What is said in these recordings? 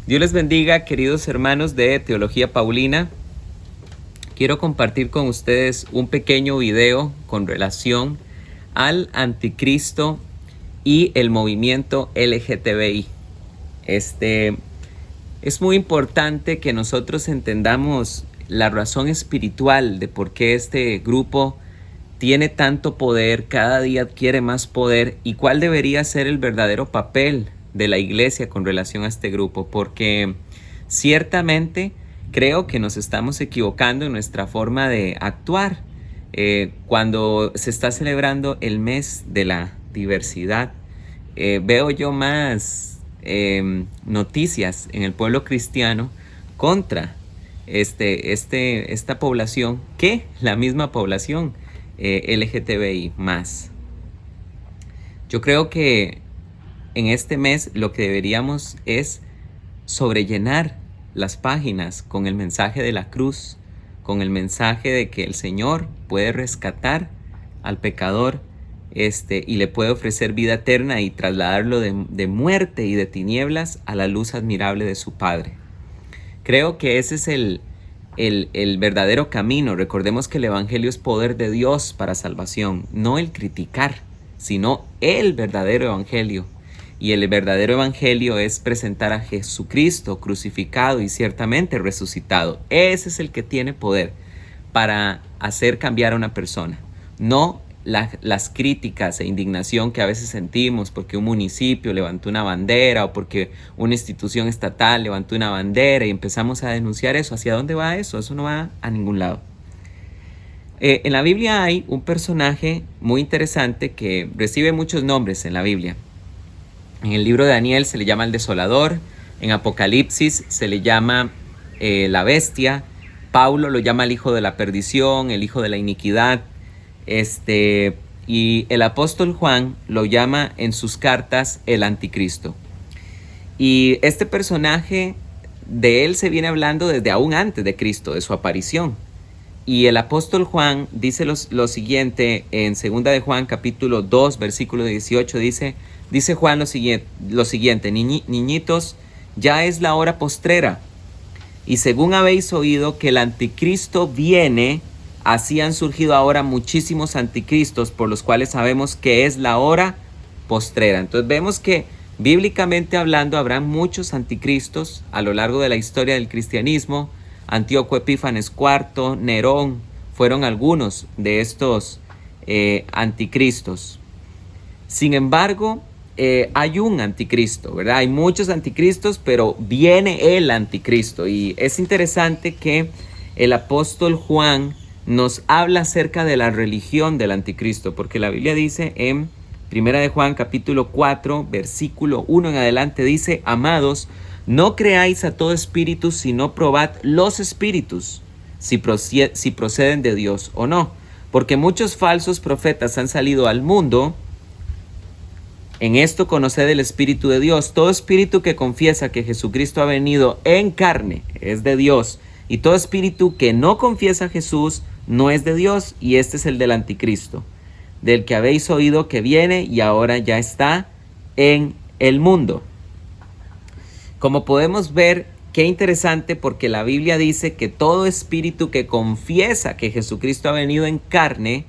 Dios les bendiga, queridos hermanos de Teología Paulina. Quiero compartir con ustedes un pequeño video con relación al anticristo y el movimiento LGTBI. Es muy importante que nosotros entendamos la razón espiritual de por qué este grupo tiene tanto poder, cada día adquiere más poder, y cuál debería ser el verdadero papel de la iglesia con relación a este grupo, porque ciertamente creo que nos estamos equivocando en nuestra forma de actuar. Cuando se está celebrando el mes de la diversidad, veo yo más noticias en el pueblo cristiano contra esta población que la misma población LGTBI más. Yo creo que en este mes lo que deberíamos es sobrellenar las páginas con el mensaje de la cruz, con el mensaje de que el Señor puede rescatar al pecador y le puede ofrecer vida eterna y trasladarlo de muerte y de tinieblas a la luz admirable de su Padre. Creo que ese es el verdadero camino. Recordemos que el Evangelio es poder de Dios para salvación, no el criticar, sino el verdadero Evangelio. Y el verdadero Evangelio es presentar a Jesucristo crucificado y ciertamente resucitado. Ese es el que tiene poder para hacer cambiar a una persona. No las críticas e indignación que a veces sentimos porque un municipio levantó una bandera o porque una institución estatal levantó una bandera y empezamos a denunciar eso. ¿Hacia dónde va eso? Eso no va a ningún lado. En la Biblia hay un personaje muy interesante que recibe muchos nombres en la Biblia. En el libro de Daniel se le llama el desolador, en Apocalipsis se le llama la bestia, Pablo lo llama el hijo de la perdición, el hijo de la iniquidad, y el apóstol Juan lo llama en sus cartas el anticristo. Y este personaje, de él se viene hablando desde aún antes de Cristo, de su aparición. Y el apóstol Juan dice lo siguiente en 2 de Juan capítulo 2 versículo 18, dice Juan lo siguiente: niñitos, ya es la hora postrera, y según habéis oído que el anticristo viene, así han surgido ahora muchísimos anticristos, por los cuales sabemos que es la hora postrera. Entonces vemos que bíblicamente hablando habrá muchos anticristos a lo largo de la historia del cristianismo. Antíoco Epífanes IV, Nerón, fueron algunos de estos anticristos. Sin embargo, hay un anticristo, ¿verdad? Hay muchos anticristos, pero viene el anticristo. Y es interesante que el apóstol Juan nos habla acerca de la religión del anticristo, porque la Biblia dice en 1 de Juan capítulo 4, versículo 1 en adelante, dice: amados, no creáis a todo espíritu, sino probad los espíritus, si proceden de Dios o no. Porque muchos falsos profetas han salido al mundo. En esto conoced el Espíritu de Dios. Todo espíritu que confiesa que Jesucristo ha venido en carne es de Dios. Y todo espíritu que no confiesa a Jesús no es de Dios. Y este es el del anticristo, del que habéis oído que viene y ahora ya está en el mundo. Como podemos ver, qué interesante, porque la Biblia dice que todo espíritu que confiesa que Jesucristo ha venido en carne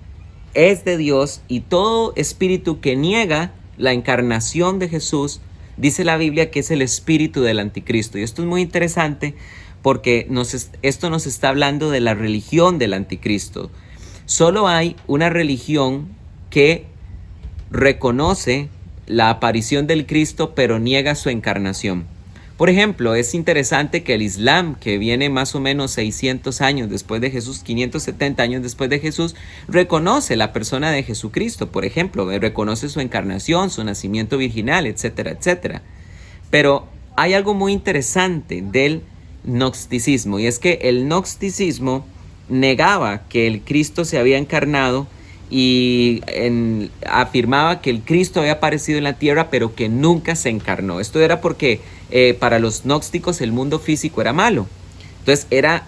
es de Dios, y todo espíritu que niega la encarnación de Jesús, dice la Biblia que es el espíritu del anticristo. Y esto es muy interesante porque esto nos está hablando de la religión del anticristo. Solo hay una religión que reconoce la aparición del Cristo pero niega su encarnación. Por ejemplo, es interesante que el Islam, que viene más o menos 600 años después de Jesús, 570 años después de Jesús, reconoce la persona de Jesucristo, por ejemplo, reconoce su encarnación, su nacimiento virginal, etcétera, etcétera. Pero hay algo muy interesante del gnosticismo, y es que el gnosticismo negaba que el Cristo se había encarnado y afirmaba que el Cristo había aparecido en la tierra, pero que nunca se encarnó. Esto era porque para los gnósticos el mundo físico era malo. Entonces era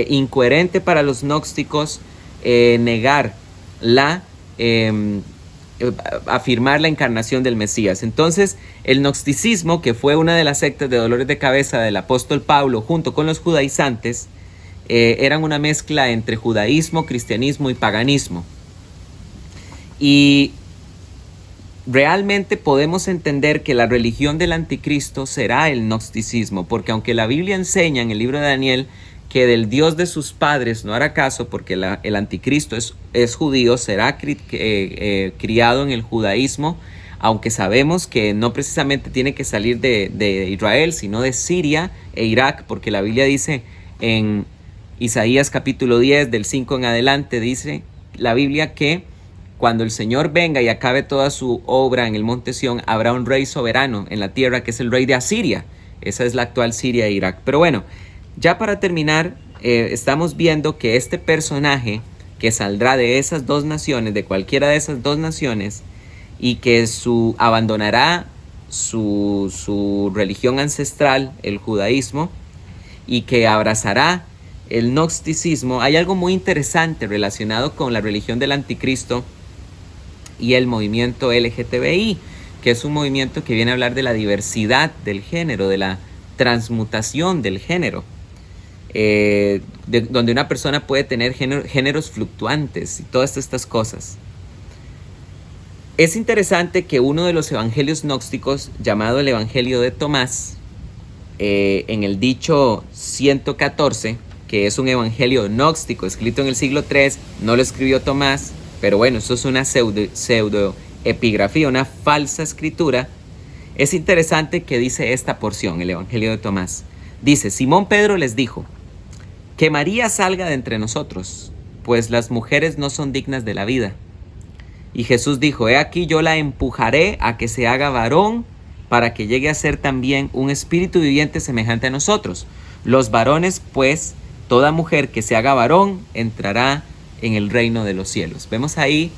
incoherente para los gnósticos negar afirmar la encarnación del Mesías. Entonces, el gnosticismo, que fue una de las sectas de dolores de cabeza del apóstol Pablo junto con los judaizantes, eran una mezcla entre judaísmo, cristianismo y paganismo. Y realmente podemos entender que la religión del anticristo será el gnosticismo, porque aunque la Biblia enseña en el libro de Daniel que del Dios de sus padres no hará caso, porque el anticristo es judío, será criado en el judaísmo, aunque sabemos que no precisamente tiene que salir de Israel, sino de Siria e Irak, porque la Biblia dice en Isaías capítulo 10, del 5 en adelante, dice la Biblia que cuando el Señor venga y acabe toda su obra en el monte Sión, habrá un rey soberano en la tierra que es el rey de Asiria. Esa es la actual Siria e Irak. Pero bueno, ya para terminar, estamos viendo que este personaje que saldrá de esas dos naciones, de cualquiera de esas dos naciones, y que abandonará su religión ancestral, el judaísmo, y que abrazará el gnosticismo. Hay algo muy interesante relacionado con la religión del anticristo y el movimiento LGTBI, que es un movimiento que viene a hablar de la diversidad del género, de la transmutación del género, donde una persona puede tener géneros fluctuantes y todas estas cosas. Es interesante que uno de los evangelios gnósticos, llamado el Evangelio de Tomás, en el dicho 114, que es un evangelio gnóstico escrito en el siglo III, no lo escribió Tomás, pero bueno, eso es una pseudoepigrafía, una falsa escritura. Es interesante que dice esta porción, el Evangelio de Tomás. Dice: Simón Pedro les dijo: que María salga de entre nosotros, pues las mujeres no son dignas de la vida. Y Jesús dijo: he aquí yo la empujaré a que se haga varón, para que llegue a ser también un espíritu viviente semejante a nosotros. Los varones, pues, toda mujer que se haga varón entrará en el reino de los cielos. Vemos ahí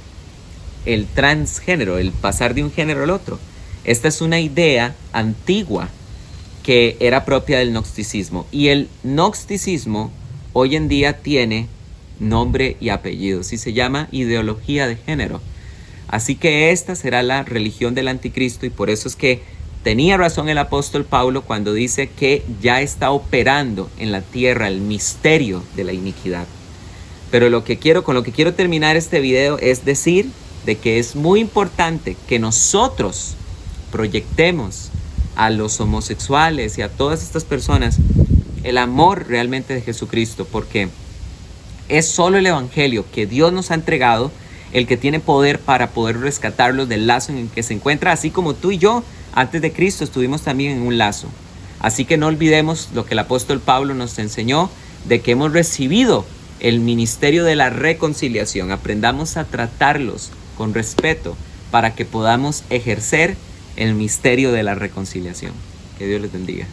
el transgénero, el pasar de un género al otro. Esta es una idea antigua que era propia del gnosticismo. Y el gnosticismo hoy en día tiene nombre y apellido. Sí, se llama ideología de género. Así que esta será la religión del anticristo, y por eso es que tenía razón el apóstol Pablo cuando dice que ya está operando en la tierra el misterio de la iniquidad. Pero con lo que quiero terminar este video es decir de que es muy importante que nosotros proyectemos a los homosexuales y a todas estas personas el amor realmente de Jesucristo, porque es solo el evangelio que Dios nos ha entregado el que tiene poder para poder rescatarlos del lazo en el que se encuentra, así como tú y yo antes de Cristo estuvimos también en un lazo. Así que no olvidemos lo que el apóstol Pablo nos enseñó, de que hemos recibido el ministerio de la reconciliación. Aprendamos a tratarlos con respeto para que podamos ejercer el misterio de la reconciliación. Que Dios les bendiga.